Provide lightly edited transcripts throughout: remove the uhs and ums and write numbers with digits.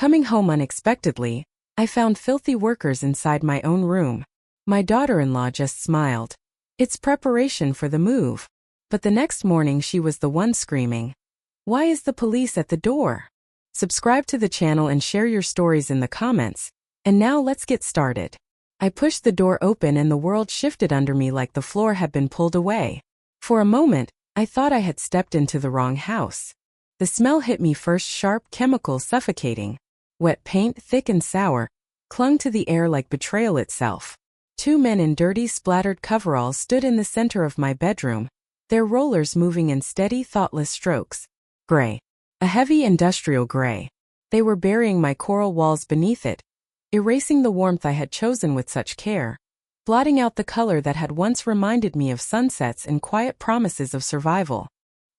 Coming home unexpectedly, I found filthy workers inside my own room. My daughter-in-law just smiled. It's preparation for the move. But the next morning she was the one screaming, "Why is the police at the door?" Subscribe to the channel and share your stories in the comments. And now let's get started. I pushed the door open and the world shifted under me like the floor had been pulled away. For a moment, I thought I had stepped into the wrong house. The smell hit me first, sharp, chemical, suffocating. Wet paint, thick and sour, clung to the air like betrayal itself. Two men in dirty, splattered coveralls stood in the center of my bedroom, their rollers moving in steady, thoughtless strokes. Gray. A heavy industrial gray. They were burying my coral walls beneath it, erasing the warmth I had chosen with such care, blotting out the color that had once reminded me of sunsets and quiet promises of survival.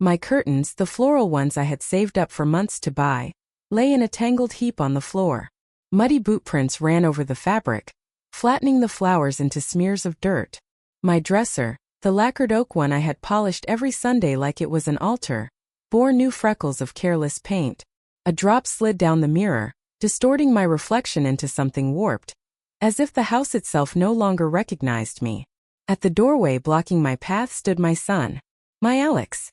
My curtains, the floral ones I had saved up for months to buy, lay in a tangled heap on the floor. Muddy boot prints ran over the fabric, flattening the flowers into smears of dirt. My dresser, the lacquered oak one I had polished every Sunday like it was an altar, bore new freckles of careless paint. A drop slid down the mirror, distorting my reflection into something warped, as if the house itself no longer recognized me. At the doorway blocking my path stood my son, my Alex.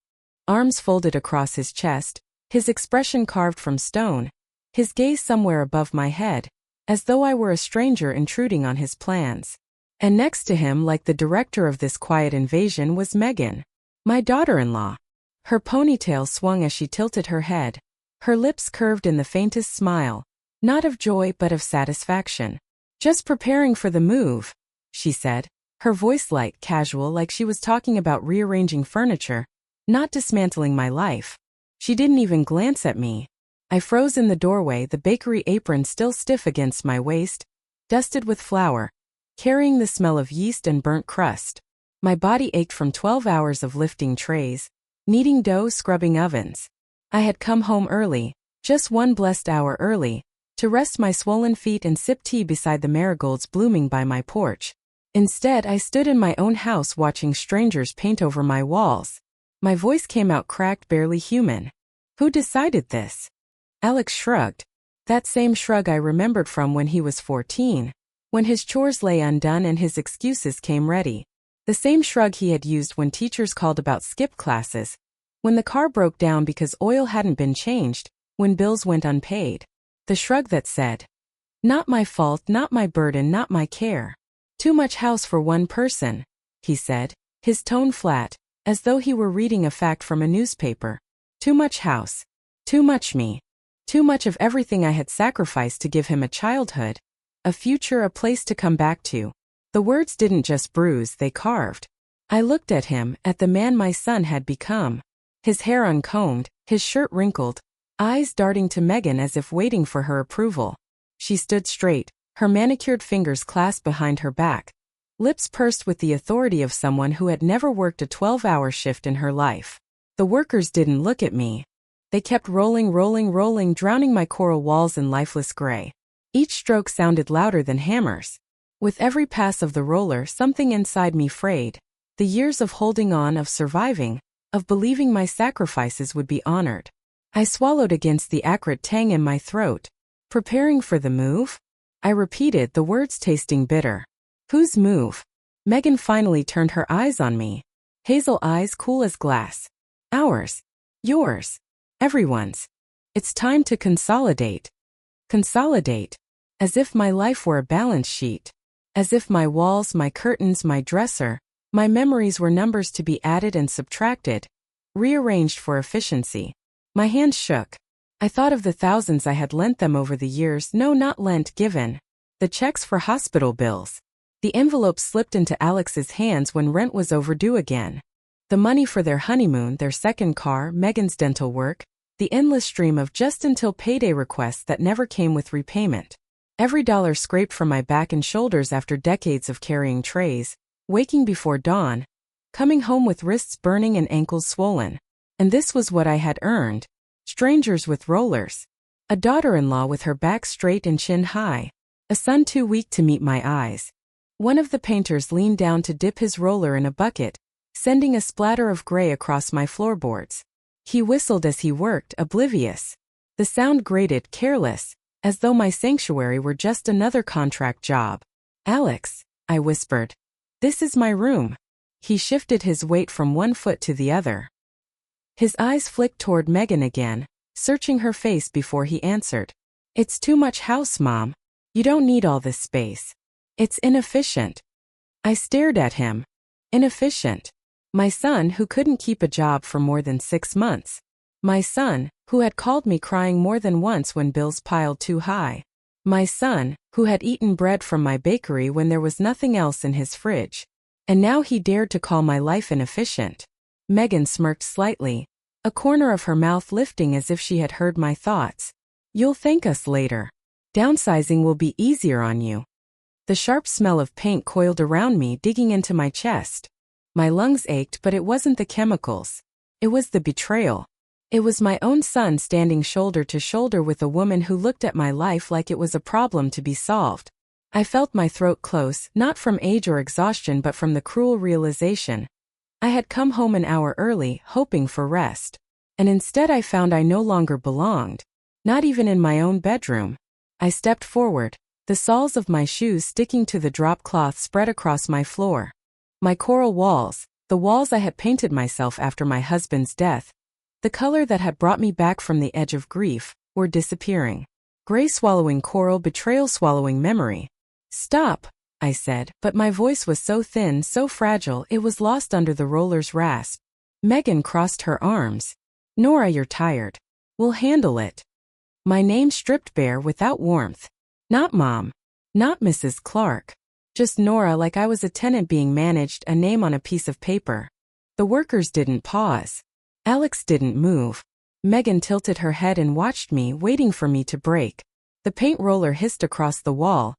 Arms folded across his chest, his expression carved from stone, his gaze somewhere above my head, as though I were a stranger intruding on his plans. And next to him, like the director of this quiet invasion, was Megan, my daughter-in-law. Her ponytail swung as she tilted her head, her lips curved in the faintest smile, not of joy but of satisfaction. "Just preparing for the move," she said, her voice light, casual, like she was talking about rearranging furniture, not dismantling my life. She didn't even glance at me. I froze in the doorway, the bakery apron still stiff against my waist, dusted with flour, carrying the smell of yeast and burnt crust. My body ached from 12 hours of lifting trays, kneading dough, scrubbing ovens. I had come home early, just one blessed hour early, to rest my swollen feet and sip tea beside the marigolds blooming by my porch. Instead, I stood in my own house watching strangers paint over my walls. My voice came out cracked, barely human. "Who decided this?" Alex shrugged. That same shrug I remembered from when he was 14, when his chores lay undone and his excuses came ready. The same shrug he had used when teachers called about skip classes, when the car broke down because oil hadn't been changed, when bills went unpaid. The shrug that said, "Not my fault, not my burden, not my care. Too much house for one person," he said, his tone flat, as though he were reading a fact from a newspaper. Too much house. Too much me. Too much of everything I had sacrificed to give him a childhood, a future, a place to come back to. The words didn't just bruise, they carved. I looked at him, at the man my son had become. His hair uncombed, his shirt wrinkled, eyes darting to Megan as if waiting for her approval. She stood straight, her manicured fingers clasped behind her back, lips pursed with the authority of someone who had never worked a 12-hour shift in her life. The workers didn't look at me. They kept rolling, rolling, rolling, drowning my coral walls in lifeless gray. Each stroke sounded louder than hammers. With every pass of the roller, something inside me frayed. The years of holding on, of surviving, of believing my sacrifices would be honored. I swallowed against the acrid tang in my throat. "Preparing for the move?" I repeated, the words tasting bitter. "Whose move?" Megan finally turned her eyes on me. Hazel eyes cool as glass. "Ours. Yours. Everyone's. It's time to consolidate." Consolidate. As if my life were a balance sheet. As if my walls, my curtains, my dresser, my memories were numbers to be added and subtracted, rearranged for efficiency. My hands shook. I thought of the thousands I had lent them over the years. No, not lent, given. The checks for hospital bills. The envelope slipped into Alex's hands when rent was overdue again. The money for their honeymoon, their second car, Megan's dental work, the endless stream of just until payday requests that never came with repayment. Every dollar scraped from my back and shoulders after decades of carrying trays, waking before dawn, coming home with wrists burning and ankles swollen. And this was what I had earned. Strangers with rollers. A daughter-in-law with her back straight and chin high. A son too weak to meet my eyes. One of the painters leaned down to dip his roller in a bucket, sending a splatter of gray across my floorboards. He whistled as he worked, oblivious. The sound grated, careless, as though my sanctuary were just another contract job. "Alex," I whispered. "This is my room." He shifted his weight from one foot to the other. His eyes flicked toward Megan again, searching her face before he answered. "It's too much house, Mom. You don't need all this space. It's inefficient." I stared at him. Inefficient. My son who couldn't keep a job for more than 6 months. My son who had called me crying more than once when bills piled too high. My son who had eaten bread from my bakery when there was nothing else in his fridge. And now he dared to call my life inefficient. Megan smirked slightly, a corner of her mouth lifting as if she had heard my thoughts. "You'll thank us later. Downsizing will be easier on you." The sharp smell of paint coiled around me, digging into my chest. My lungs ached, but it wasn't the chemicals. It was the betrayal. It was my own son standing shoulder to shoulder with a woman who looked at my life like it was a problem to be solved. I felt my throat close, not from age or exhaustion but from the cruel realization. I had come home an hour early, hoping for rest. And instead I found I no longer belonged. Not even in my own bedroom. I stepped forward, the soles of my shoes sticking to the drop cloth spread across my floor. My coral walls, the walls I had painted myself after my husband's death, the color that had brought me back from the edge of grief, were disappearing. Gray swallowing coral, betrayal swallowing memory. "Stop," I said, but my voice was so thin, so fragile, it was lost under the roller's rasp. Megan crossed her arms. "Nora, you're tired. We'll handle it." My name stripped bare without warmth. Not Mom. Not Mrs. Clark. Just Nora, like I was a tenant being managed, a name on a piece of paper. The workers didn't pause. Alex didn't move. Megan tilted her head and watched me, waiting for me to break. The paint roller hissed across the wall,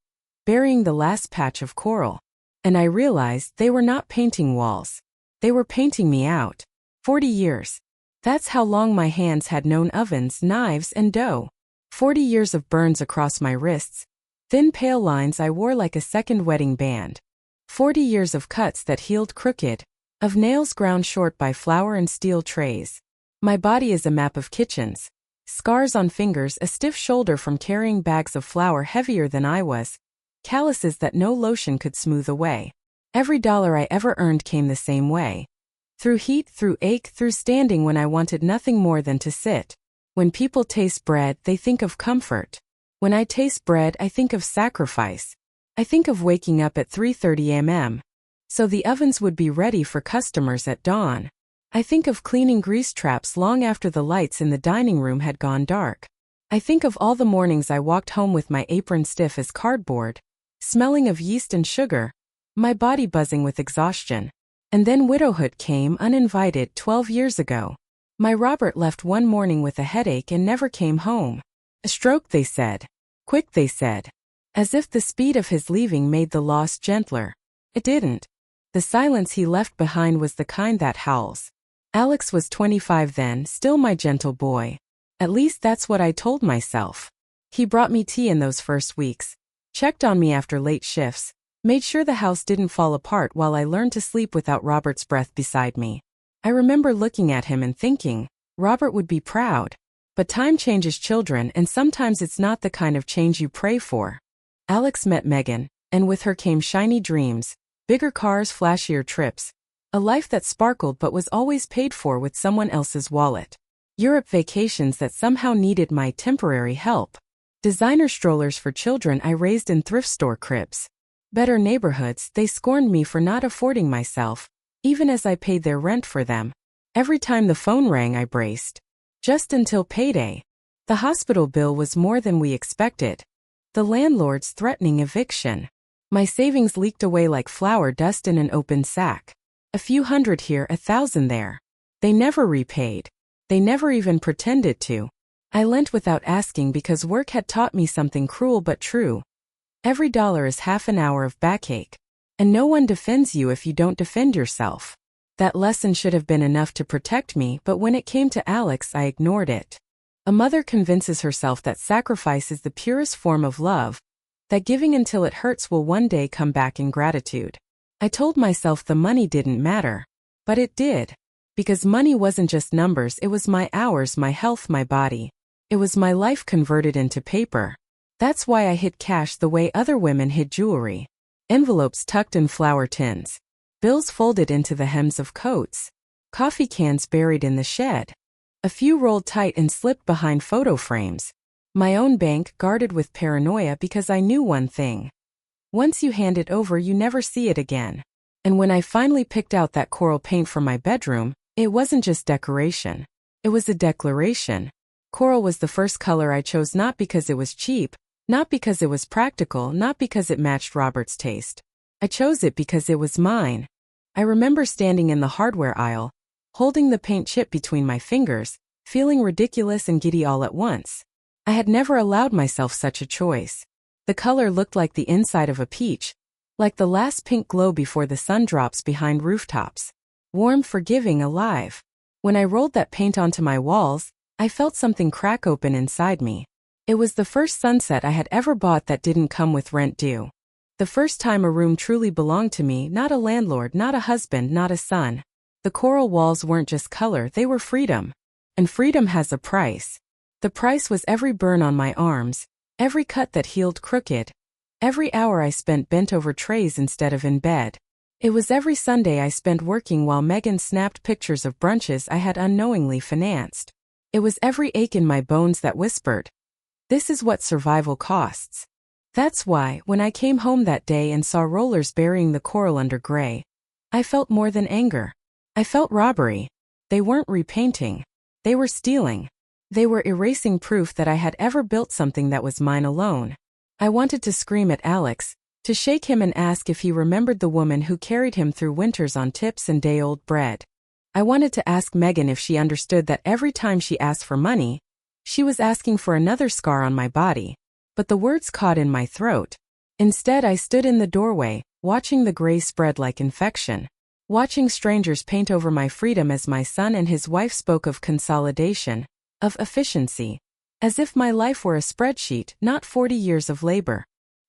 burying the last patch of coral. And I realized they were not painting walls. They were painting me out. 40 years. That's how long my hands had known ovens, knives, and dough. 40 years of burns across my wrists. Thin pale lines I wore like a second wedding band. 40 years of cuts that healed crooked, of nails ground short by flour and steel trays. My body is a map of kitchens. Scars on fingers, a stiff shoulder from carrying bags of flour heavier than I was. Calluses that no lotion could smooth away. Every dollar I ever earned came the same way. Through heat, through ache, through standing when I wanted nothing more than to sit. When people taste bread, they think of comfort. When I taste bread, I think of sacrifice. I think of waking up at 3:30 a.m. so the ovens would be ready for customers at dawn. I think of cleaning grease traps long after the lights in the dining room had gone dark. I think of all the mornings I walked home with my apron stiff as cardboard, smelling of yeast and sugar, my body buzzing with exhaustion. And then widowhood came uninvited 12 years ago. My Robert left one morning with a headache and never came home. A stroke, they said. Quick, they said. As if the speed of his leaving made the loss gentler. It didn't. The silence he left behind was the kind that howls. Alex was 25 then, still my gentle boy. At least that's what I told myself. He brought me tea in those first weeks, checked on me after late shifts, made sure the house didn't fall apart while I learned to sleep without Robert's breath beside me. I remember looking at him and thinking, Robert would be proud. But time changes children, and sometimes it's not the kind of change you pray for. Alex met Megan, and with her came shiny dreams, bigger cars, flashier trips, a life that sparkled but was always paid for with someone else's wallet. Europe vacations that somehow needed my temporary help. Designer strollers for children I raised in thrift store cribs. Better neighborhoods they scorned me for not affording myself, even as I paid their rent for them. Every time the phone rang I braced. Just until payday. The hospital bill was more than we expected. The landlord's threatening eviction. My savings leaked away like flour dust in an open sack. A few hundred here, 1,000 there. They never repaid. They never even pretended to. I lent without asking because work had taught me something cruel but true. Every dollar is half an hour of backache. And no one defends you if you don't defend yourself. That lesson should have been enough to protect me, but when it came to Alex, I ignored it. A mother convinces herself that sacrifice is the purest form of love, that giving until it hurts will one day come back in gratitude. I told myself the money didn't matter. But it did. Because money wasn't just numbers, it was my hours, my health, my body. It was my life converted into paper. That's why I hid cash the way other women hid jewelry. Envelopes tucked in flower tins. Bills folded into the hems of coats. Coffee cans buried in the shed. A few rolled tight and slipped behind photo frames. My own bank guarded with paranoia because I knew one thing. Once you hand it over, you never see it again. And when I finally picked out that coral paint from my bedroom, it wasn't just decoration. It was a declaration. Coral was the first color I chose, not because it was cheap, not because it was practical, not because it matched Robert's taste. I chose it because it was mine. I remember standing in the hardware aisle, holding the paint chip between my fingers, feeling ridiculous and giddy all at once. I had never allowed myself such a choice. The color looked like the inside of a peach, like the last pink glow before the sun drops behind rooftops. Warm, forgiving, alive. When I rolled that paint onto my walls, I felt something crack open inside me. It was the first sunset I had ever bought that didn't come with rent due. The first time a room truly belonged to me, not a landlord, not a husband, not a son. The coral walls weren't just color, they were freedom. And freedom has a price. The price was every burn on my arms, every cut that healed crooked, every hour I spent bent over trays instead of in bed. It was every Sunday I spent working while Megan snapped pictures of brunches I had unknowingly financed. It was every ache in my bones that whispered, "This is what survival costs." That's why, when I came home that day and saw rollers burying the coral under gray, I felt more than anger. I felt robbery. They weren't repainting. They were stealing. They were erasing proof that I had ever built something that was mine alone. I wanted to scream at Alex, to shake him and ask if he remembered the woman who carried him through winters on tips and day-old bread. I wanted to ask Megan if she understood that every time she asked for money, she was asking for another scar on my body. But the words caught in my throat. Instead, I stood in the doorway, watching the gray spread like infection. Watching strangers paint over my freedom as my son and his wife spoke of consolidation, of efficiency, as if my life were a spreadsheet, not 40 years of labor.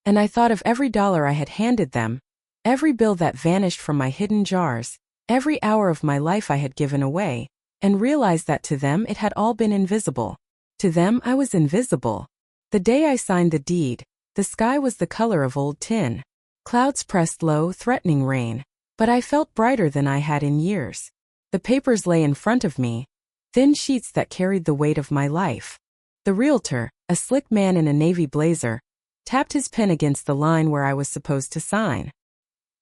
And I thought of every dollar I had handed them, every bill that vanished from my hidden jars, every hour of my life I had given away, and realized that to them it had all been invisible. To them I was invisible. The day I signed the deed, the sky was the color of old tin. Clouds pressed low, threatening rain. But I felt brighter than I had in years. The papers lay in front of me, thin sheets that carried the weight of my life. The realtor, a slick man in a navy blazer, tapped his pen against the line where I was supposed to sign.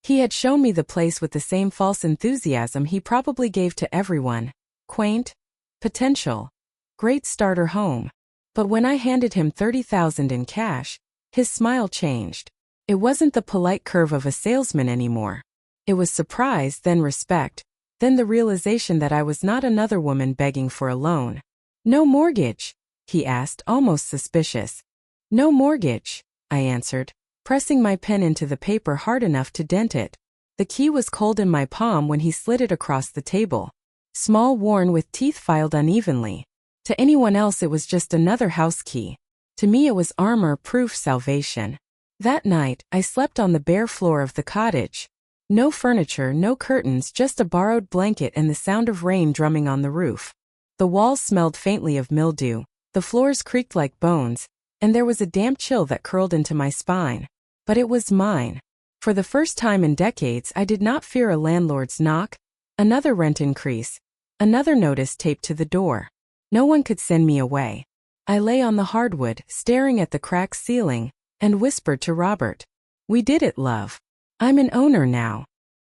He had shown me the place with the same false enthusiasm he probably gave to everyone. Quaint, potential, great starter home. But when I handed him $30,000 in cash, his smile changed. It wasn't the polite curve of a salesman anymore. It was surprise, then respect, then the realization that I was not another woman begging for a loan. "No mortgage?" he asked, almost suspicious. "No mortgage," I answered, pressing my pen into the paper hard enough to dent it. The key was cold in my palm when he slid it across the table. Small, worn, with teeth filed unevenly. To anyone else it was just another house key. To me it was armor-proof salvation. That night, I slept on the bare floor of the cottage. No furniture, no curtains, just a borrowed blanket and the sound of rain drumming on the roof. The walls smelled faintly of mildew, the floors creaked like bones, and there was a damp chill that curled into my spine. But it was mine. For the first time in decades, I did not fear a landlord's knock, another rent increase, another notice taped to the door. No one could send me away. I lay on the hardwood, staring at the cracked ceiling, and whispered to Robert, "We did it, love. I'm an owner now."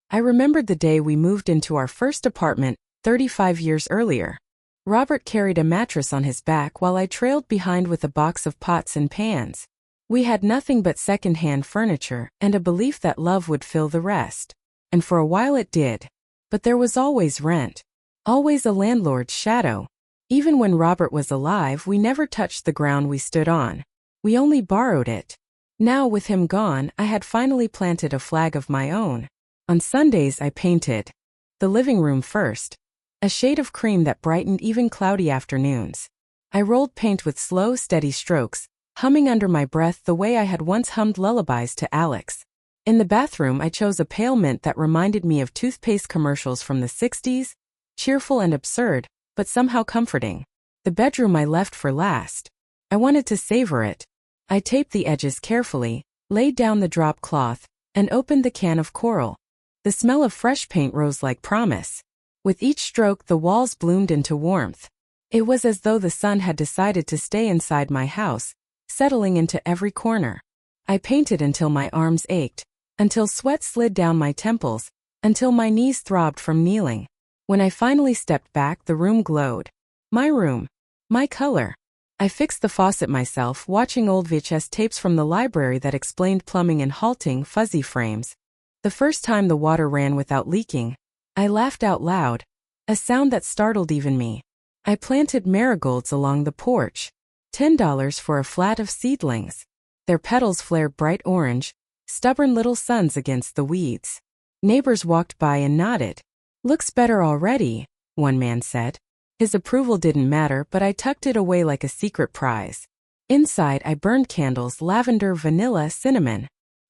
I remembered the day we moved into our first apartment, 35 years earlier. Robert carried a mattress on his back while I trailed behind with a box of pots and pans. We had nothing but second-hand furniture and a belief that love would fill the rest. And for a while it did. But there was always rent. Always a landlord's shadow. Even when Robert was alive, we never touched the ground we stood on. We only borrowed it. Now, with him gone, I had finally planted a flag of my own. On Sundays I painted. The living room first. A shade of cream that brightened even cloudy afternoons. I rolled paint with slow, steady strokes, humming under my breath the way I had once hummed lullabies to Alex. In the bathroom I chose a pale mint that reminded me of toothpaste commercials from the 60s, cheerful and absurd, but somehow comforting. The bedroom I left for last. I wanted to savor it. I taped the edges carefully, laid down the drop cloth, and opened the can of coral. The smell of fresh paint rose like promise. With each stroke the walls bloomed into warmth. It was as though the sun had decided to stay inside my house, settling into every corner. I painted until my arms ached, until sweat slid down my temples, until my knees throbbed from kneeling. When I finally stepped back, the room glowed. My room. My color. I fixed the faucet myself, watching old VHS tapes from the library that explained plumbing in halting, fuzzy frames. The first time the water ran without leaking, I laughed out loud, a sound that startled even me. I planted marigolds along the porch. $10 for a flat of seedlings. Their petals flared bright orange, stubborn little suns against the weeds. Neighbors walked by and nodded. "Looks better already," one man said. His approval didn't matter, but I tucked it away like a secret prize. Inside, I burned candles, lavender, vanilla, cinnamon.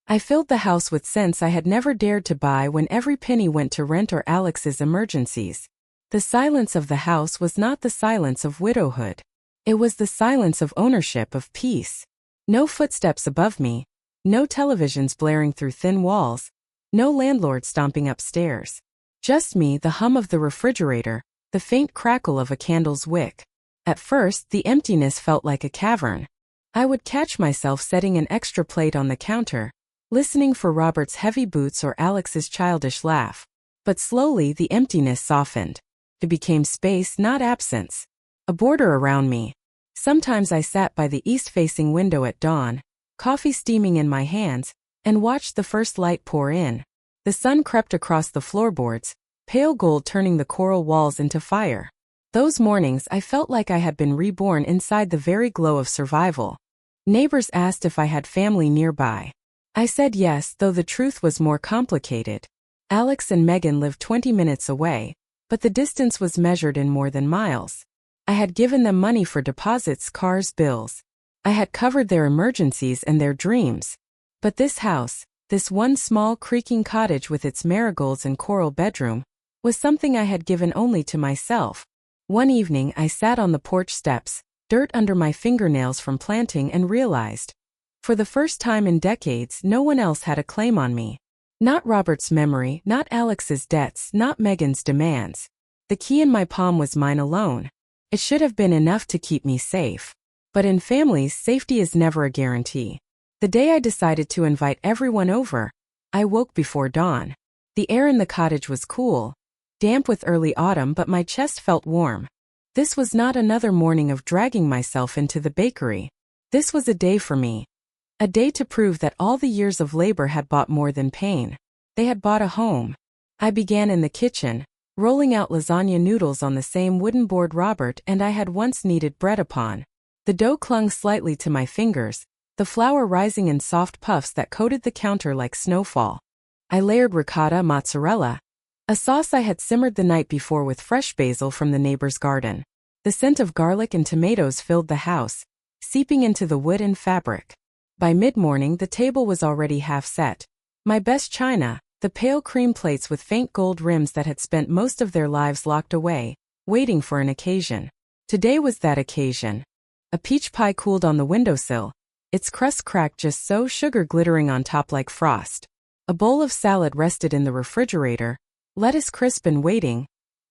I filled the house with scents I had never dared to buy when every penny went to rent or Alex's emergencies. The silence of the house was not the silence of widowhood. It was the silence of ownership, of peace. No footsteps above me, no televisions blaring through thin walls, no landlord stomping upstairs. Just me, the hum of the refrigerator, the faint crackle of a candle's wick. At first, the emptiness felt like a cavern. I would catch myself setting an extra plate on the counter, listening for Robert's heavy boots or Alex's childish laugh. But slowly the emptiness softened. It became space, not absence. A border around me. Sometimes I sat by the east-facing window at dawn, coffee steaming in my hands, and watched the first light pour in. The sun crept across the floorboards, pale gold turning the coral walls into fire. Those mornings I felt like I had been reborn inside the very glow of survival. Neighbors asked if I had family nearby. I said yes, though the truth was more complicated. Alex and Megan lived 20 minutes away, but the distance was measured in more than miles. I had given them money for deposits, cars, bills. I had covered their emergencies and their dreams. But this house, this one small creaking cottage with its marigolds and coral bedroom, was something I had given only to myself. One evening I sat on the porch steps, dirt under my fingernails from planting, and realized, for the first time in decades, no one else had a claim on me. Not Robert's memory, not Alex's debts, not Megan's demands. The key in my palm was mine alone. It should have been enough to keep me safe. But in families, safety is never a guarantee. The day I decided to invite everyone over, I woke before dawn. The air in the cottage was cool, damp with early autumn, but my chest felt warm. This was not another morning of dragging myself into the bakery. This was a day for me. A day to prove that all the years of labor had bought more than pain. They had bought a home. I began in the kitchen, rolling out lasagna noodles on the same wooden board Robert and I had once kneaded bread upon. The dough clung slightly to my fingers, the flour rising in soft puffs that coated the counter like snowfall. I layered ricotta, mozzarella, a sauce I had simmered the night before with fresh basil from the neighbor's garden. The scent of garlic and tomatoes filled the house, seeping into the wood and fabric. By mid-morning the table was already half set. My best china, the pale cream plates with faint gold rims that had spent most of their lives locked away, waiting for an occasion. Today was that occasion. A peach pie cooled on the windowsill, its crust cracked just so, sugar glittering on top like frost. A bowl of salad rested in the refrigerator, lettuce crisp and waiting,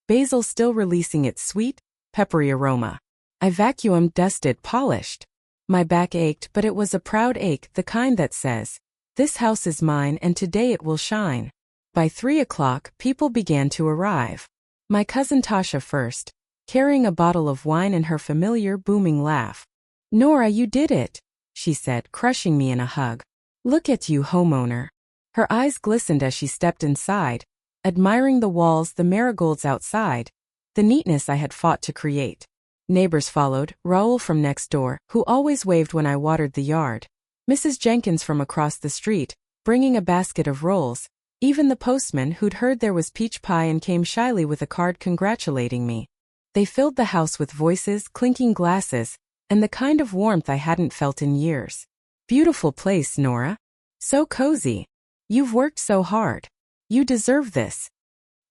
basil still releasing its sweet, peppery aroma. I vacuumed, dusted, polished. My back ached, but it was a proud ache, the kind that says, "This house is mine and today it will shine." By 3 o'clock, people began to arrive. My cousin Tasha first, carrying a bottle of wine and her familiar booming laugh. "Nora, you did it," she said, crushing me in a hug. "Look at you, homeowner." Her eyes glistened as she stepped inside, admiring the walls, the marigolds outside, the neatness I had fought to create. Neighbors followed, Raoul from next door, who always waved when I watered the yard, Mrs. Jenkins from across the street, bringing a basket of rolls, even the postman who'd heard there was peach pie and came shyly with a card congratulating me. They filled the house with voices, clinking glasses, and the kind of warmth I hadn't felt in years. "Beautiful place, Nora. So cozy. You've worked so hard. You deserve this."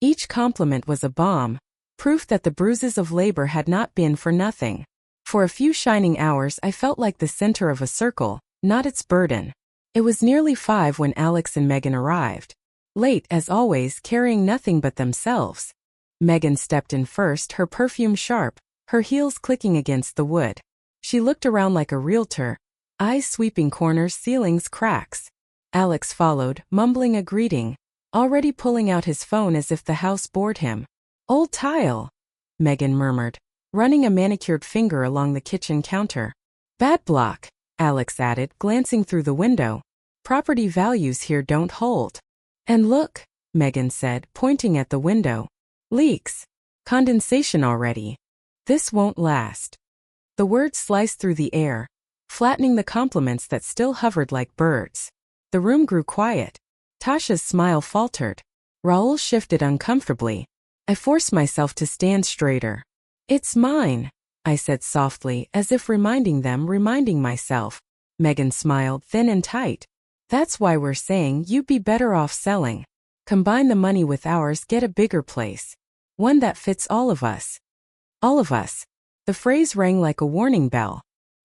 Each compliment was a balm, proof that the bruises of labor had not been for nothing. For a few shining hours I felt like the center of a circle, not its burden. It was nearly 5 when Alex and Megan arrived. Late, as always, carrying nothing but themselves. Megan stepped in first, her perfume sharp, her heels clicking against the wood. She looked around like a realtor, eyes sweeping corners, ceilings, cracks. Alex followed, mumbling a greeting, already pulling out his phone as if the house bored him. "Old tile," Megan murmured, running a manicured finger along the kitchen counter. "Bad block," Alex added, glancing through the window. "Property values here don't hold." "And look," Megan said, pointing at the window. "Leaks. Condensation already. This won't last." The words sliced through the air, flattening the compliments that still hovered like birds. The room grew quiet. Tasha's smile faltered. Raoul shifted uncomfortably. I forced myself to stand straighter. "It's mine," I said softly, as if reminding myself. Megan smiled, thin and tight. "That's why we're saying you'd be better off selling. Combine the money with ours, get a bigger place. One that fits all of us." All of us. The phrase rang like a warning bell.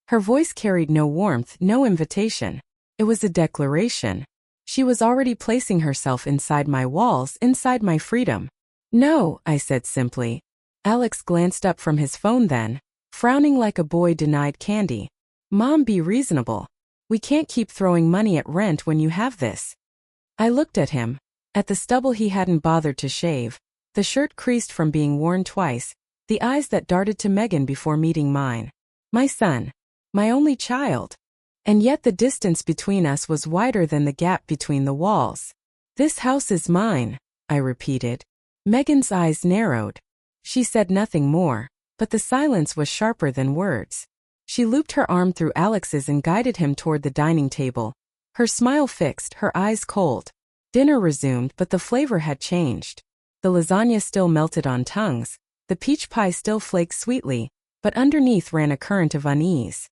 Her voice carried no warmth, no invitation. It was a declaration. She was already placing herself inside my walls, inside my freedom. "No," I said simply. Alex glanced up from his phone then, frowning like a boy denied candy. "Mom, be reasonable. We can't keep throwing money at rent when you have this." I looked at him, at the stubble he hadn't bothered to shave, the shirt creased from being worn twice, the eyes that darted to Megan before meeting mine. My son. My only child. And yet the distance between us was wider than the gap between the walls. "This house is mine," I repeated. Megan's eyes narrowed. She said nothing more, but the silence was sharper than words. She looped her arm through Alex's and guided him toward the dining table. Her smile fixed, her eyes cold. Dinner resumed, but the flavor had changed. The lasagna still melted on tongues, the peach pie still flaked sweetly, but underneath ran a current of unease.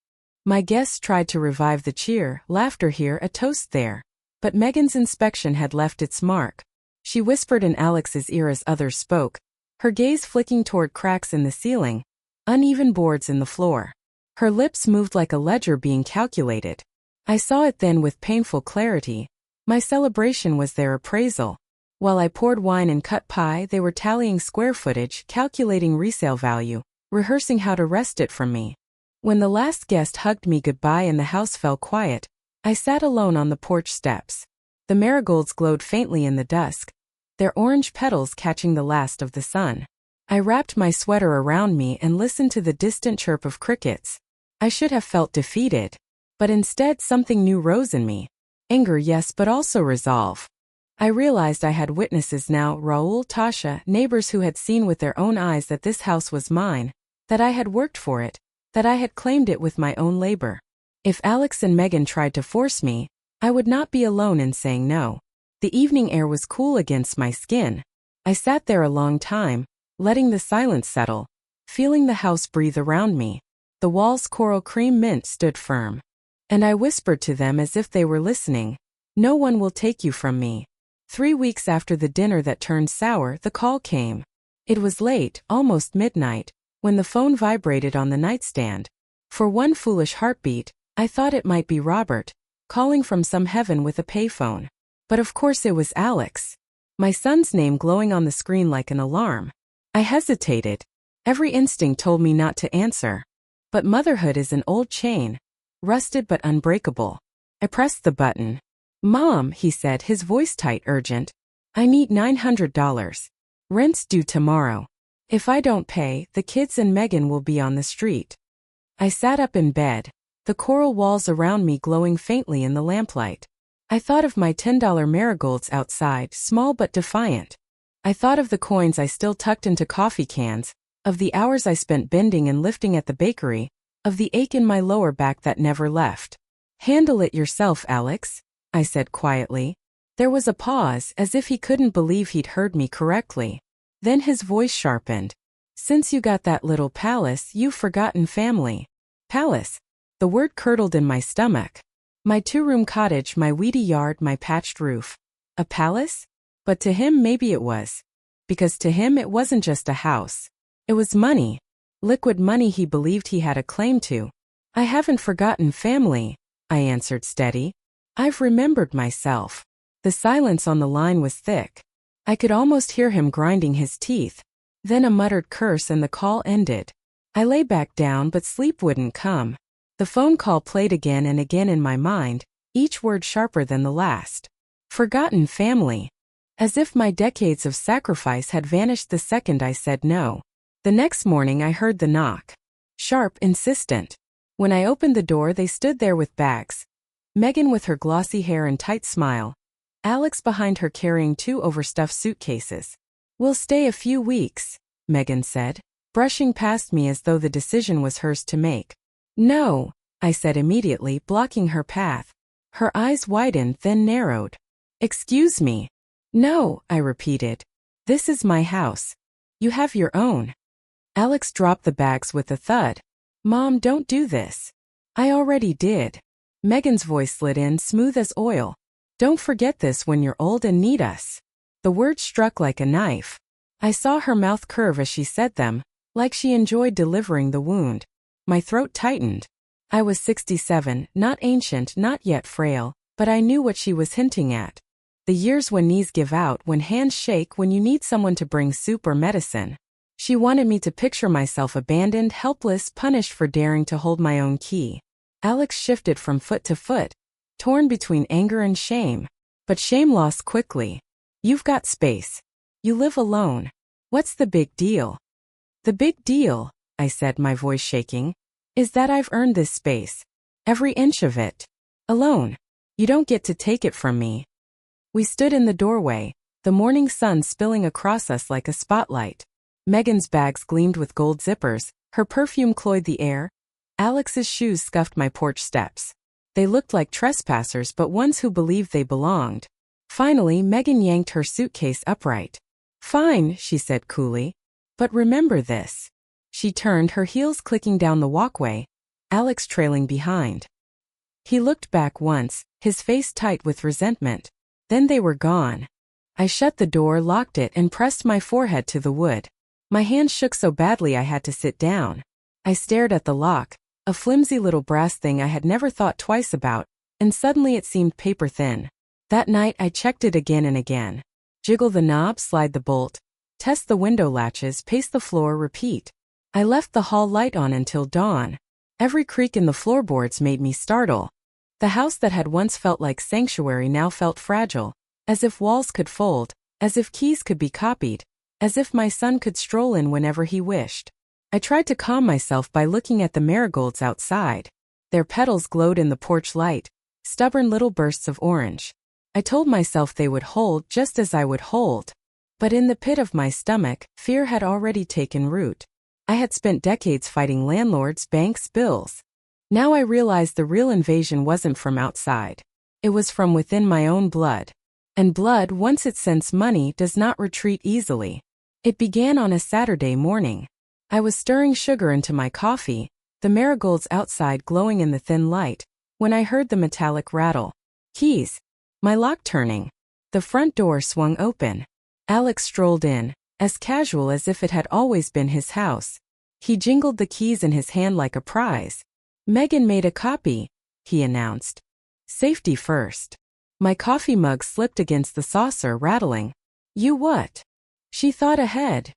My guests tried to revive the cheer, laughter here, a toast there. But Megan's inspection had left its mark. She whispered in Alex's ear as others spoke, her gaze flicking toward cracks in the ceiling, uneven boards in the floor. Her lips moved like a ledger being calculated. I saw it then with painful clarity. My celebration was their appraisal. While I poured wine and cut pie, they were tallying square footage, calculating resale value, rehearsing how to wrest it from me. When the last guest hugged me goodbye and the house fell quiet, I sat alone on the porch steps. The marigolds glowed faintly in the dusk, their orange petals catching the last of the sun. I wrapped my sweater around me and listened to the distant chirp of crickets. I should have felt defeated. But instead something new rose in me. Anger, yes, but also resolve. I realized I had witnesses now, Raoul, Tasha, neighbors who had seen with their own eyes that this house was mine, that I had worked for it, that I had claimed it with my own labor. If Alex and Megan tried to force me, I would not be alone in saying no. The evening air was cool against my skin. I sat there a long time, letting the silence settle, feeling the house breathe around me. The walls coral cream mint stood firm. And I whispered to them as if they were listening, "No one will take you from me." 3 weeks after the dinner that turned sour, the call came. It was late, almost midnight, when the phone vibrated on the nightstand. For one foolish heartbeat, I thought it might be Robert, calling from some heaven with a payphone. But of course it was Alex. My son's name glowing on the screen like an alarm. I hesitated. Every instinct told me not to answer. But motherhood is an old chain, rusted but unbreakable. I pressed the button. "Mom," he said, his voice tight, urgent. "I need $900. Rent's due tomorrow. If I don't pay, the kids and Megan will be on the street." I sat up in bed, the coral walls around me glowing faintly in the lamplight. I thought of my $10 marigolds outside, small but defiant. I thought of the coins I still tucked into coffee cans, of the hours I spent bending and lifting at the bakery, of the ache in my lower back that never left. "Handle it yourself, Alex," I said quietly. There was a pause, as if he couldn't believe he'd heard me correctly. Then his voice sharpened. "Since you got that little palace, you've forgotten family." Palace. The word curdled in my stomach. My 2-room cottage, my weedy yard, my patched roof. A palace? But to him maybe it was. Because to him it wasn't just a house. It was money. Liquid money he believed he had a claim to. "I haven't forgotten family," I answered steady. I've remembered myself. The silence on the line was thick. I could almost hear him grinding his teeth. Then a muttered curse and the call ended. I lay back down but sleep wouldn't come. The phone call played again and again in my mind, each word sharper than the last. Forgotten family. As if my decades of sacrifice had vanished the second I said no. The next morning I heard the knock. Sharp, insistent. When I opened the door they stood there with bags. Megan with her glossy hair and tight smile. Alex behind her carrying 2 overstuffed suitcases. "We'll stay a few weeks," Megan said, brushing past me as though the decision was hers to make. "No," I said immediately, blocking her path. Her eyes widened, then narrowed. "Excuse me." "No," I repeated. "This is my house. You have your own." Alex dropped the bags with a thud. "Mom, don't do this." "I already did." Megan's voice slid in, smooth as oil. "Don't forget this when you're old and need us." The words struck like a knife. I saw her mouth curve as she said them, like she enjoyed delivering the wound. My throat tightened. I was 67, not ancient, not yet frail, but I knew what she was hinting at. The years when knees give out, when hands shake, when you need someone to bring soup or medicine. She wanted me to picture myself abandoned, helpless, punished for daring to hold my own key. Alex shifted from foot to foot, torn between anger and shame. But shame lost quickly. "You've got space. You live alone. What's the big deal?" "The big deal," I said, my voice shaking, "is that I've earned this space. Every inch of it. Alone. You don't get to take it from me." We stood in the doorway, the morning sun spilling across us like a spotlight. Megan's bags gleamed with gold zippers, her perfume cloyed the air. Alex's shoes scuffed my porch steps. They looked like trespassers, but ones who believed they belonged. Finally, Megan yanked her suitcase upright. "Fine," she said coolly. "But remember this." She turned, her heels clicking down the walkway, Alex trailing behind. He looked back once, his face tight with resentment. Then they were gone. I shut the door, locked it, and pressed my forehead to the wood. My hands shook so badly I had to sit down. I stared at the lock, a flimsy little brass thing I had never thought twice about, and suddenly it seemed paper thin. That night I checked it again and again. Jiggle the knob, slide the bolt, test the window latches, pace the floor, repeat. I left the hall light on until dawn. Every creak in the floorboards made me startle. The house that had once felt like sanctuary now felt fragile, as if walls could fold, as if keys could be copied, as if my son could stroll in whenever he wished. I tried to calm myself by looking at the marigolds outside. Their petals glowed in the porch light, stubborn little bursts of orange. I told myself they would hold just as I would hold. But in the pit of my stomach, fear had already taken root. I had spent decades fighting landlords, banks, bills. Now I realized the real invasion wasn't from outside. It was from within my own blood. And blood, once it scents money, does not retreat easily. It began on a Saturday morning. I was stirring sugar into my coffee, the marigolds outside glowing in the thin light, when I heard the metallic rattle. Keys. My lock turning. The front door swung open. Alex strolled in, as casual as if it had always been his house. He jingled the keys in his hand like a prize. "Megan made a copy," he announced. "Safety first." My coffee mug slipped against the saucer, rattling. "You what?" "She thought ahead,"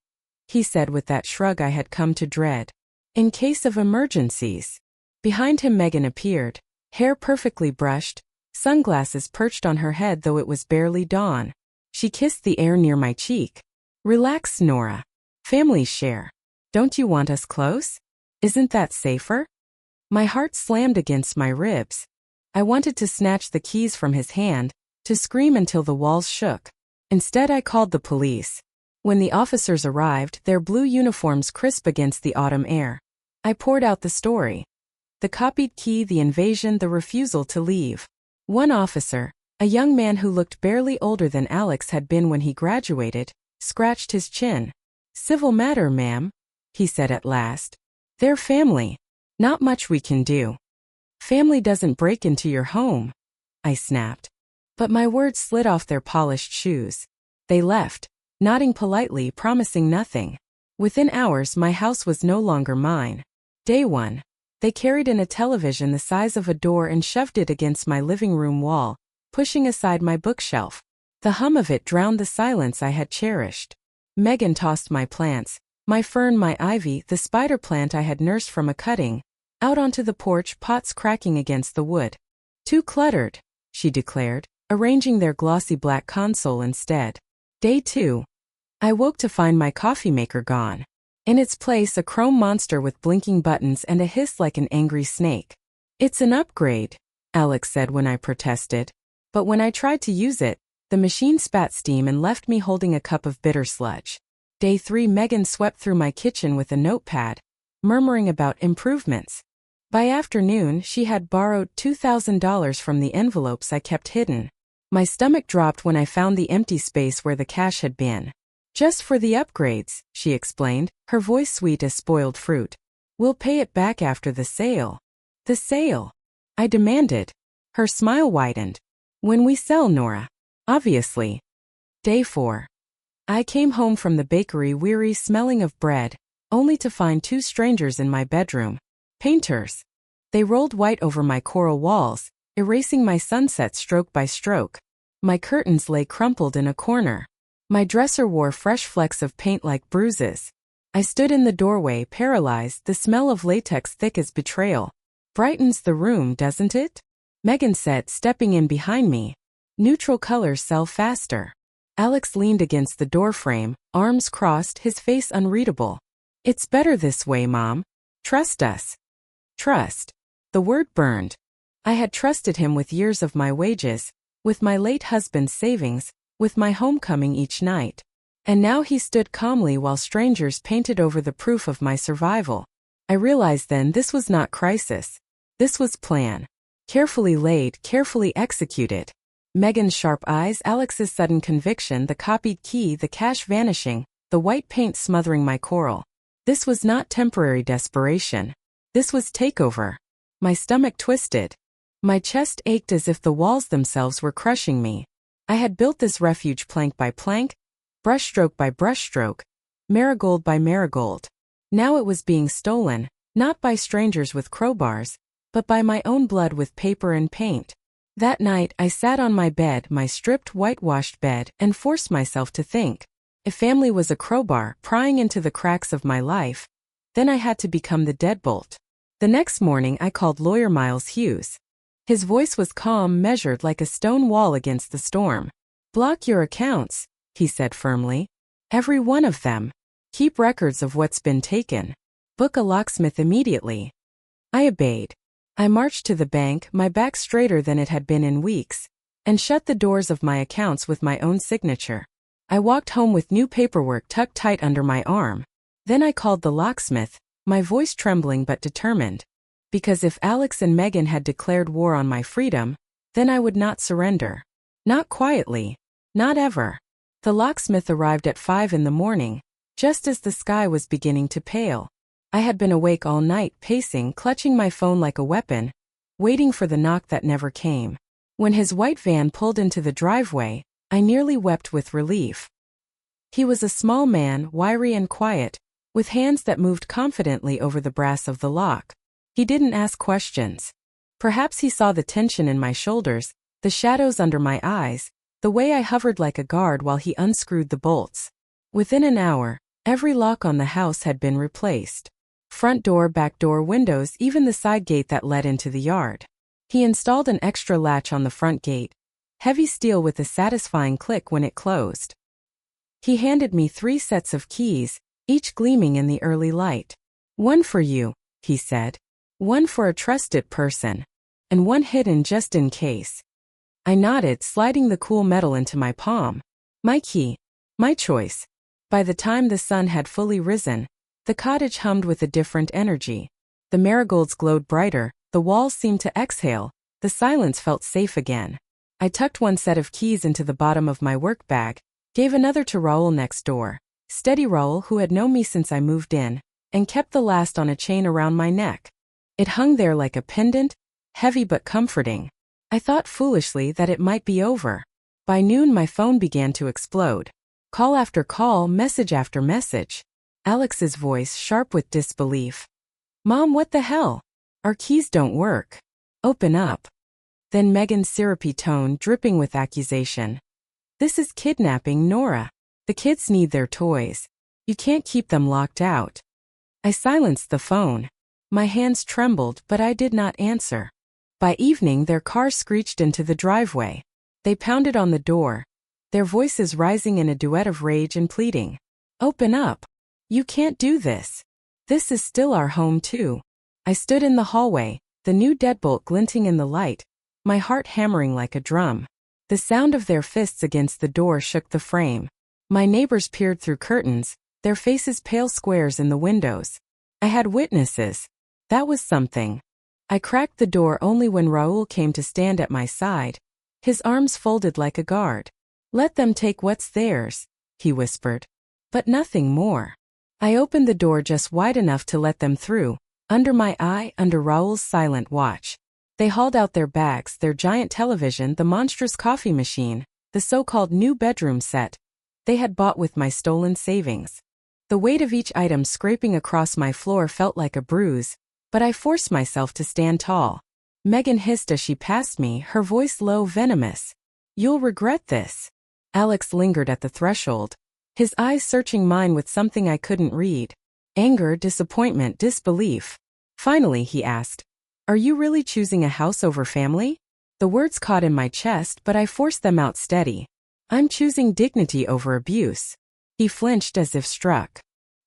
he said with that shrug I had come to dread. "In case of emergencies." Behind him Megan appeared, hair perfectly brushed, sunglasses perched on her head though it was barely dawn. She kissed the air near my cheek. "Relax, Nora. Families share. Don't you want us close? Isn't that safer?" My heart slammed against my ribs. I wanted to snatch the keys from his hand, to scream until the walls shook. Instead I called the police. When the officers arrived, their blue uniforms crisp against the autumn air, I poured out the story. The copied key, the invasion, the refusal to leave. One officer, a young man who looked barely older than Alex had been when he graduated, scratched his chin. "Civil matter, ma'am," he said at last. "They're family. Not much we can do." "Family doesn't break into your home," I snapped. But my words slid off their polished shoes. They left, nodding politely, promising nothing. Within hours my house was no longer mine. Day 1. They carried in a television the size of a door and shoved it against my living room wall, pushing aside my bookshelf. The hum of it drowned the silence I had cherished. Megan tossed my plants, my fern, my ivy, the spider plant I had nursed from a cutting, out onto the porch, pots cracking against the wood. Too cluttered, she declared, arranging their glossy black console instead. Day 2. I woke to find my coffee maker gone. In its place, a chrome monster with blinking buttons and a hiss like an angry snake. It's an upgrade, Alex said when I protested. But when I tried to use it, the machine spat steam and left me holding a cup of bitter sludge. Day 3. Megan swept through my kitchen with a notepad, murmuring about improvements. By afternoon, she had borrowed $2,000 from the envelopes I kept hidden. My stomach dropped when I found the empty space where the cash had been. Just for the upgrades, she explained, her voice sweet as spoiled fruit. We'll pay it back after the sale. The sale? I demanded. Her smile widened. When we sell, Nora. Obviously. Day 4. I came home from the bakery weary, smelling of bread, only to find 2 strangers in my bedroom. Painters. They rolled white over my coral walls, erasing my sunset stroke by stroke. My curtains lay crumpled in a corner. My dresser wore fresh flecks of paint like bruises. I stood in the doorway, paralyzed, the smell of latex thick as betrayal. Brightens the room, doesn't it? Megan said, stepping in behind me. Neutral colors sell faster. Alex leaned against the doorframe, arms crossed, his face unreadable. It's better this way, Mom. Trust us. Trust. The word burned. I had trusted him with years of my wages, with my late husband's savings, with my homecoming each night. And now he stood calmly while strangers painted over the proof of my survival. I realized then this was not crisis. This was plan. Carefully laid, carefully executed. Megan's sharp eyes, Alex's sudden conviction, the copied key, the cash vanishing, the white paint smothering my coral. This was not temporary desperation. This was takeover. My stomach twisted. My chest ached as if the walls themselves were crushing me. I had built this refuge plank by plank, brushstroke by brushstroke, marigold by marigold. Now it was being stolen, not by strangers with crowbars, but by my own blood with paper and paint. That night I sat on my bed, my stripped, whitewashed bed, and forced myself to think. If family was a crowbar prying into the cracks of my life, then I had to become the deadbolt. The next morning I called lawyer Miles Hughes. His voice was calm, measured like a stone wall against the storm. Block your accounts, he said firmly. Every one of them. Keep records of what's been taken. Book a locksmith immediately. I obeyed. I marched to the bank, my back straighter than it had been in weeks, and shut the doors of my accounts with my own signature. I walked home with new paperwork tucked tight under my arm. Then I called the locksmith, my voice trembling but determined. Because if Alex and Megan had declared war on my freedom, then I would not surrender. Not quietly. Not ever. The locksmith arrived at 5 in the morning, just as the sky was beginning to pale. I had been awake all night, pacing, clutching my phone like a weapon, waiting for the knock that never came. When his white van pulled into the driveway, I nearly wept with relief. He was a small man, wiry and quiet, with hands that moved confidently over the brass of the lock. He didn't ask questions. Perhaps he saw the tension in my shoulders, the shadows under my eyes, the way I hovered like a guard while he unscrewed the bolts. Within an hour, every lock on the house had been replaced. Front door, back door, windows, even the side gate that led into the yard. He installed an extra latch on the front gate, heavy steel with a satisfying click when it closed. He handed me 3 sets of keys, each gleaming in the early light. One for you, he said. One for a trusted person. And one hidden just in case. I nodded, sliding the cool metal into my palm. My key. My choice. By the time the sun had fully risen, the cottage hummed with a different energy. The marigolds glowed brighter, the walls seemed to exhale, the silence felt safe again. I tucked one set of keys into the bottom of my work bag, gave another to Raoul next door. Steady Raoul, who had known me since I moved in, and kept the last on a chain around my neck. It hung there like a pendant, heavy but comforting. I thought foolishly that it might be over. By noon my phone began to explode. Call after call, message after message. Alex's voice sharp with disbelief. Mom, what the hell? Our keys don't work. Open up. Then Megan's syrupy tone dripping with accusation. This is kidnapping, Nora. The kids need their toys. You can't keep them locked out. I silenced the phone. My hands trembled, but I did not answer. By evening, their car screeched into the driveway. They pounded on the door, their voices rising in a duet of rage and pleading. Open up. You can't do this. This is still our home too. I stood in the hallway, the new deadbolt glinting in the light, my heart hammering like a drum. The sound of their fists against the door shook the frame. My neighbors peered through curtains, their faces pale squares in the windows. I had witnesses. That was something. I cracked the door only when Raul came to stand at my side, his arms folded like a guard. Let them take what's theirs, he whispered. But nothing more. I opened the door just wide enough to let them through, under my eye, under Raul's silent watch. They hauled out their bags, their giant television, the monstrous coffee machine, the so-called new bedroom set they had bought with my stolen savings. The weight of each item scraping across my floor felt like a bruise, but I forced myself to stand tall. Megan hissed as she passed me, her voice low, venomous. You'll regret this. Alex lingered at the threshold, his eyes searching mine with something I couldn't read. Anger, disappointment, disbelief. Finally, he asked, Are you really choosing a house over family? The words caught in my chest, but I forced them out steady. I'm choosing dignity over abuse. He flinched as if struck.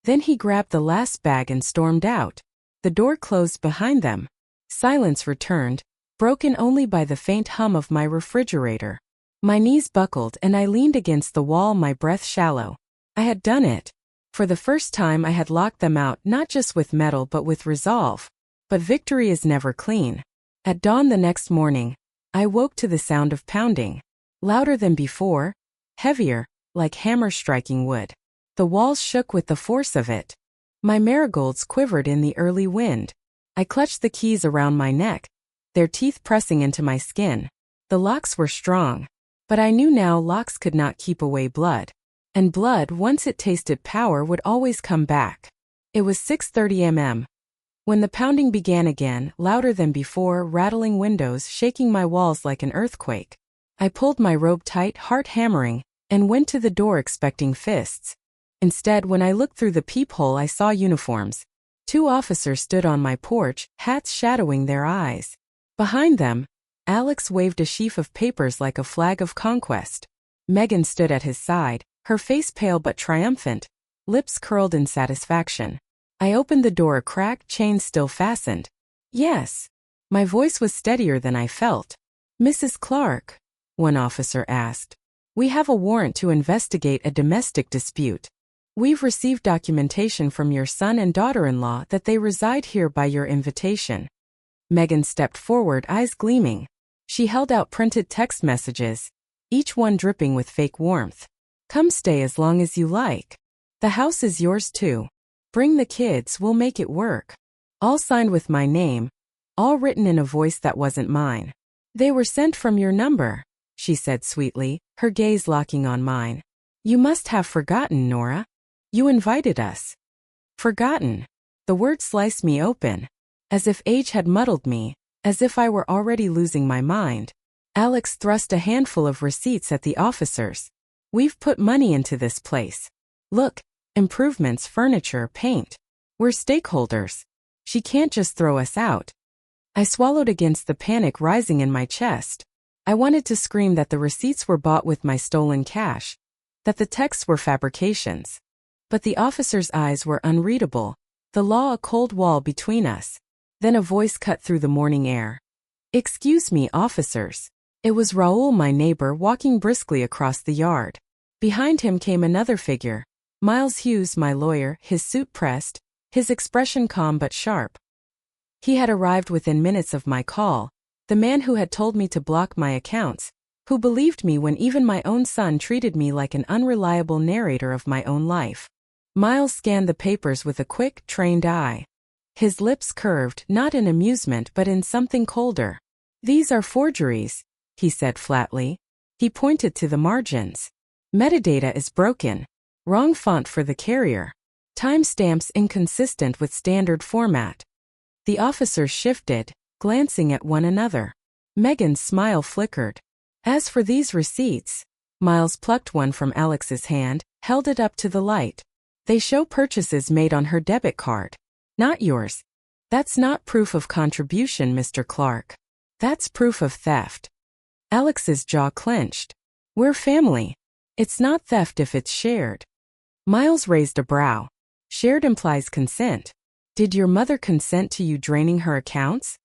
Then he grabbed the last bag and stormed out. The door closed behind them. Silence returned, broken only by the faint hum of my refrigerator. My knees buckled and I leaned against the wall, my breath shallow. I had done it. For the first time I had locked them out, not just with metal but with resolve. But victory is never clean. At dawn the next morning, I woke to the sound of pounding. Louder than before, heavier, like hammer striking wood. The walls shook with the force of it. My marigolds quivered in the early wind. I clutched the keys around my neck, their teeth pressing into my skin. The locks were strong. But I knew now locks could not keep away blood. And blood, once it tasted power, would always come back. It was 6:30 m.m. when the pounding began again, louder than before, rattling windows, shaking my walls like an earthquake. I pulled my robe tight, heart hammering, and went to the door expecting fists. Instead, when I looked through the peephole, I saw uniforms. 2 officers stood on my porch, hats shadowing their eyes. Behind them, Alex waved a sheaf of papers like a flag of conquest. Megan stood at his side, her face pale but triumphant, lips curled in satisfaction. I opened the door a crack, chains still fastened. Yes. My voice was steadier than I felt. Mrs. Clark, one officer asked. We have a warrant to investigate a domestic dispute. We've received documentation from your son and daughter-in-law that they reside here by your invitation. Megan stepped forward, eyes gleaming. She held out printed text messages, each one dripping with fake warmth. Come stay as long as you like. The house is yours too. Bring the kids, we'll make it work. All signed with my name, all written in a voice that wasn't mine. They were sent from your number, she said sweetly, her gaze locking on mine. You must have forgotten, Nora. You invited us. Forgotten. The word sliced me open. As if age had muddled me, as if I were already losing my mind. Alex thrust a handful of receipts at the officers. We've put money into this place. Look, improvements, furniture, paint. We're stakeholders. She can't just throw us out. I swallowed against the panic rising in my chest. I wanted to scream that the receipts were bought with my stolen cash, that the texts were fabrications. But the officer's eyes were unreadable, the law a cold wall between us. Then a voice cut through the morning air. Excuse me, officers. It was Raul, my neighbor, walking briskly across the yard. Behind him came another figure, Miles Hughes, my lawyer, his suit pressed, his expression calm but sharp. He had arrived within minutes of my call, the man who had told me to block my accounts, who believed me when even my own son treated me like an unreliable narrator of my own life. Miles scanned the papers with a quick, trained eye. His lips curved, not in amusement but in something colder. These are forgeries, he said flatly. He pointed to the margins. Metadata is broken. Wrong font for the carrier. Timestamps inconsistent with standard format. The officers shifted, glancing at one another. Megan's smile flickered. As for these receipts, Miles plucked one from Alex's hand, held it up to the light. They show purchases made on her debit card. Not yours. That's not proof of contribution, Mr. Clark. That's proof of theft. Alex's jaw clenched. We're family. It's not theft if it's shared. Miles raised a brow. Shared implies consent. Did your mother consent to you draining her accounts?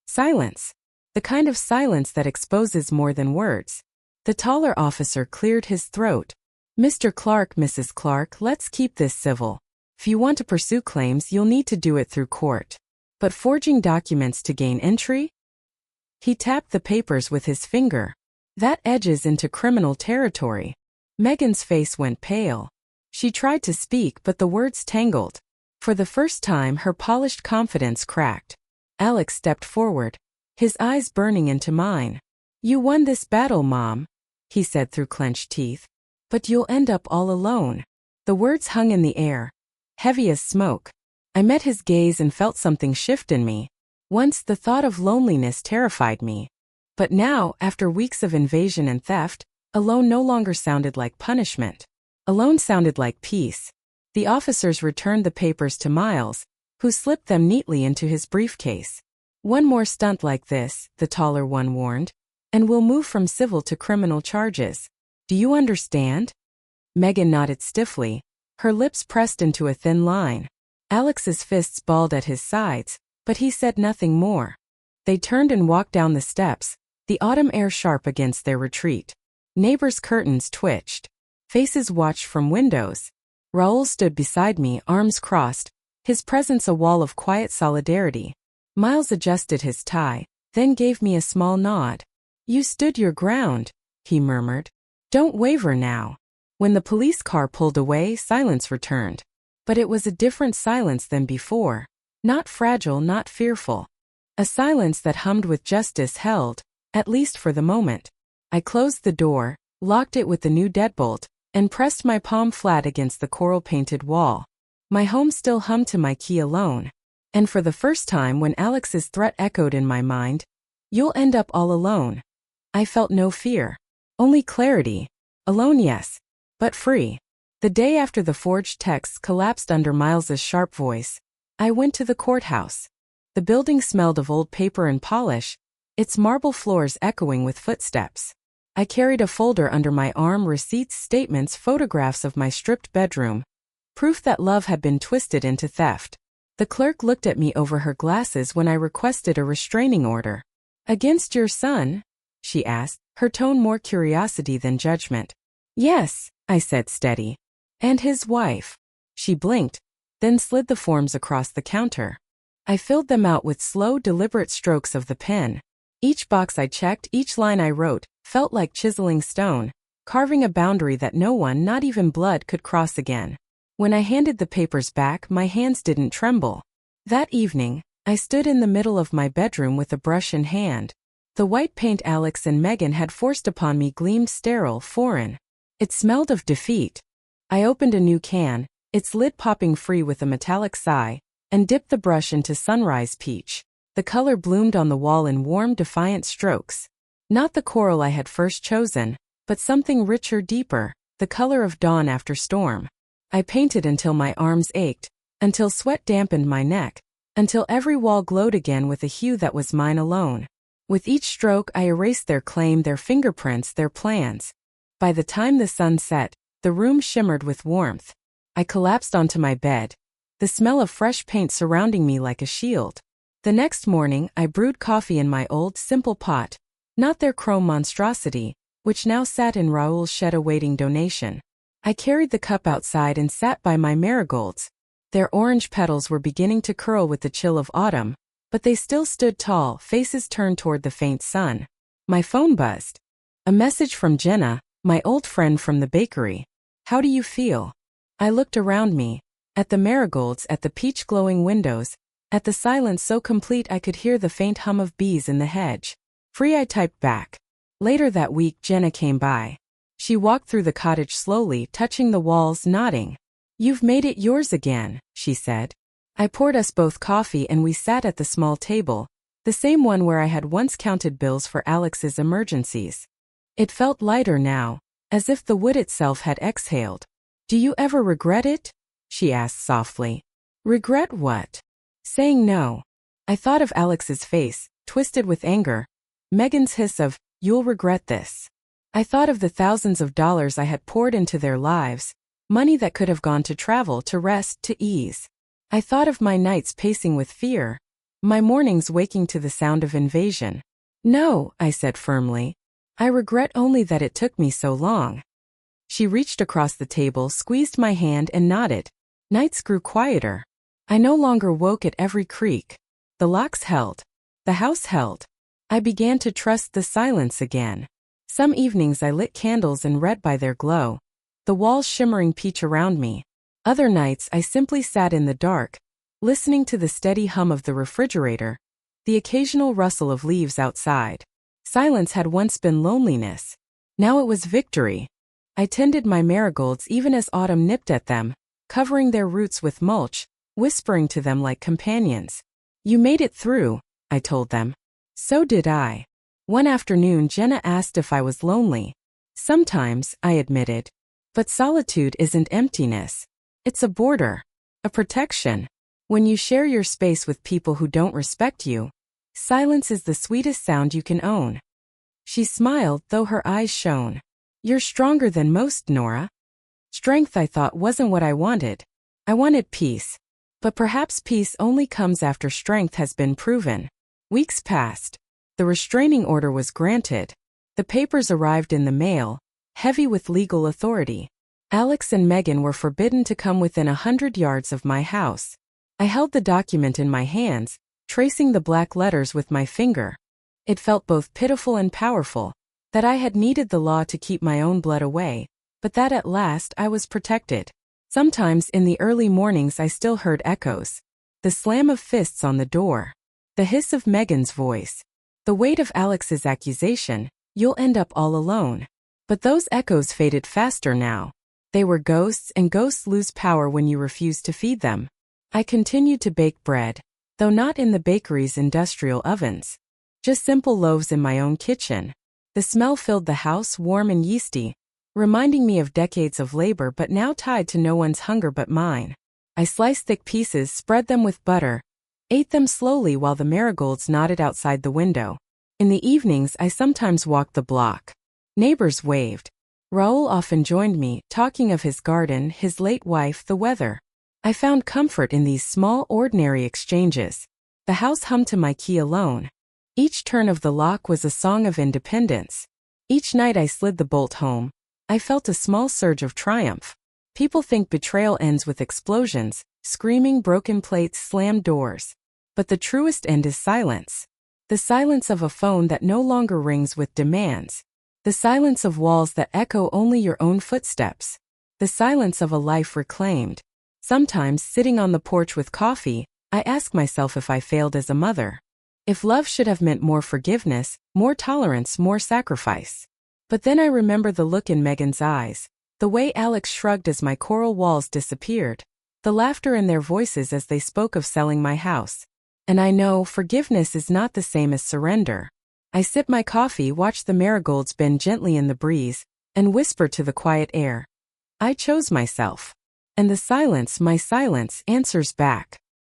Silence. The kind of silence that exposes more than words. The taller officer cleared his throat. Mr. Clark, Mrs. Clark, let's keep this civil. If you want to pursue claims, you'll need to do it through court. But forging documents to gain entry? He tapped the papers with his finger. That edges into criminal territory. Megan's face went pale. She tried to speak, but the words tangled. For the first time, her polished confidence cracked. Alex stepped forward, his eyes burning into mine. You won this battle, Mom, he said through clenched teeth. But you'll end up all alone. The words hung in the air, heavy as smoke. I met his gaze and felt something shift in me. Once the thought of loneliness terrified me. But now, after weeks of invasion and theft, alone no longer sounded like punishment. Alone sounded like peace. The officers returned the papers to Miles, who slipped them neatly into his briefcase. One more stunt like this, the taller one warned, and we'll move from civil to criminal charges. Do you understand? Megan nodded stiffly, her lips pressed into a thin line. Alex's fists balled at his sides, but he said nothing more. They turned and walked down the steps, the autumn air sharp against their retreat. Neighbors' curtains twitched. Faces watched from windows. Raoul stood beside me, arms crossed, his presence a wall of quiet solidarity. Miles adjusted his tie, then gave me a small nod. You stood your ground, he murmured. Don't waver now. When the police car pulled away, silence returned. But it was a different silence than before. Not fragile, not fearful. A silence that hummed with justice held, at least for the moment. I closed the door, locked it with the new deadbolt, and pressed my palm flat against the coral-painted wall. My home still hummed to my key alone. And for the first time, when Alex's threat echoed in my mind, you'll end up all alone, I felt no fear. Only clarity. Alone, yes, but free. The day after the forged texts collapsed under Miles's sharp voice, I went to the courthouse. The building smelled of old paper and polish, its marble floors echoing with footsteps. I carried a folder under my arm, receipts, statements, photographs of my stripped bedroom. Proof that love had been twisted into theft. The clerk looked at me over her glasses when I requested a restraining order. Against your son? She asked, her tone more curiosity than judgment. Yes, I said steady. And his wife. She blinked, then slid the forms across the counter. I filled them out with slow, deliberate strokes of the pen. Each box I checked, each line I wrote, felt like chiseling stone, carving a boundary that no one, not even blood, could cross again. When I handed the papers back, my hands didn't tremble. That evening, I stood in the middle of my bedroom with a brush in hand. The white paint Alex and Megan had forced upon me gleamed sterile, foreign. It smelled of defeat. I opened a new can, its lid popping free with a metallic sigh, and dipped the brush into sunrise peach. The color bloomed on the wall in warm, defiant strokes. Not the coral I had first chosen, but something richer, deeper, the color of dawn after storm. I painted until my arms ached, until sweat dampened my neck, until every wall glowed again with a hue that was mine alone. With each stroke I erased their claim, their fingerprints, their plans. By the time the sun set, the room shimmered with warmth. I collapsed onto my bed, the smell of fresh paint surrounding me like a shield. The next morning I brewed coffee in my old, simple pot, not their chrome monstrosity, which now sat in Raoul's shed awaiting donation. I carried the cup outside and sat by my marigolds. Their orange petals were beginning to curl with the chill of autumn, but they still stood tall, faces turned toward the faint sun. My phone buzzed. A message from Jenna, my old friend from the bakery. How do you feel? I looked around me, at the marigolds, at the peach-glowing windows, at the silence so complete I could hear the faint hum of bees in the hedge. Free, I typed back. Later that week, Jenna came by. She walked through the cottage slowly, touching the walls, nodding. You've made it yours again, she said. I poured us both coffee and we sat at the small table, the same one where I had once counted bills for Alex's emergencies. It felt lighter now, as if the wood itself had exhaled. "Do you ever regret it?" she asked softly. "Regret what?" "Saying no." I thought of Alex's face, twisted with anger. Megan's hiss of, "You'll regret this." I thought of the thousands of dollars I had poured into their lives, money that could have gone to travel, to rest, to ease. I thought of my nights pacing with fear, my mornings waking to the sound of invasion. "No," I said firmly. "I regret only that it took me so long." She reached across the table, squeezed my hand and nodded. Nights grew quieter. I no longer woke at every creak. The locks held. The house held. I began to trust the silence again. Some evenings I lit candles and read by their glow, the walls shimmering peach around me. Other nights I simply sat in the dark, listening to the steady hum of the refrigerator, the occasional rustle of leaves outside. Silence had once been loneliness. Now it was victory. I tended my marigolds even as autumn nipped at them, covering their roots with mulch, whispering to them like companions. "You made it through," I told them. So did I. One afternoon Jenna asked if I was lonely. "Sometimes," I admitted. "But solitude isn't emptiness. It's a border. A protection. When you share your space with people who don't respect you, silence is the sweetest sound you can own." She smiled, though her eyes shone. "You're stronger than most, Nora." Strength, I thought, wasn't what I wanted. I wanted peace. But perhaps peace only comes after strength has been proven. Weeks passed. The restraining order was granted. The papers arrived in the mail, heavy with legal authority. Alex and Megan were forbidden to come within 100 yards of my house. I held the document in my hands, tracing the black letters with my finger. It felt both pitiful and powerful, that I had needed the law to keep my own blood away, but that at last I was protected. Sometimes in the early mornings I still heard echoes. The slam of fists on the door. The hiss of Megan's voice. The weight of Alex's accusation, "You'll end up all alone." But those echoes faded faster now. They were ghosts, and ghosts lose power when you refuse to feed them. I continued to bake bread, though not in the bakery's industrial ovens. Just simple loaves in my own kitchen. The smell filled the house, warm and yeasty, reminding me of decades of labor but now tied to no one's hunger but mine. I sliced thick pieces, spread them with butter, ate them slowly while the marigolds nodded outside the window. In the evenings I sometimes walked the block. Neighbors waved. Raoul often joined me, talking of his garden, his late wife, the weather. I found comfort in these small, ordinary exchanges. The house hummed to my key alone. Each turn of the lock was a song of independence. Each night I slid the bolt home. I felt a small surge of triumph. People think betrayal ends with explosions, screaming, broken plates, slammed doors. But the truest end is silence. The silence of a phone that no longer rings with demands. The silence of walls that echo only your own footsteps. The silence of a life reclaimed. Sometimes, sitting on the porch with coffee, I ask myself if I failed as a mother. If love should have meant more forgiveness, more tolerance, more sacrifice. But then I remember the look in Megan's eyes, the way Alex shrugged as my coral walls disappeared, the laughter in their voices as they spoke of selling my house. And I know forgiveness is not the same as surrender. I sip my coffee, watch the marigolds bend gently in the breeze, and whisper to the quiet air, "I chose myself." And the silence, my silence, answers back.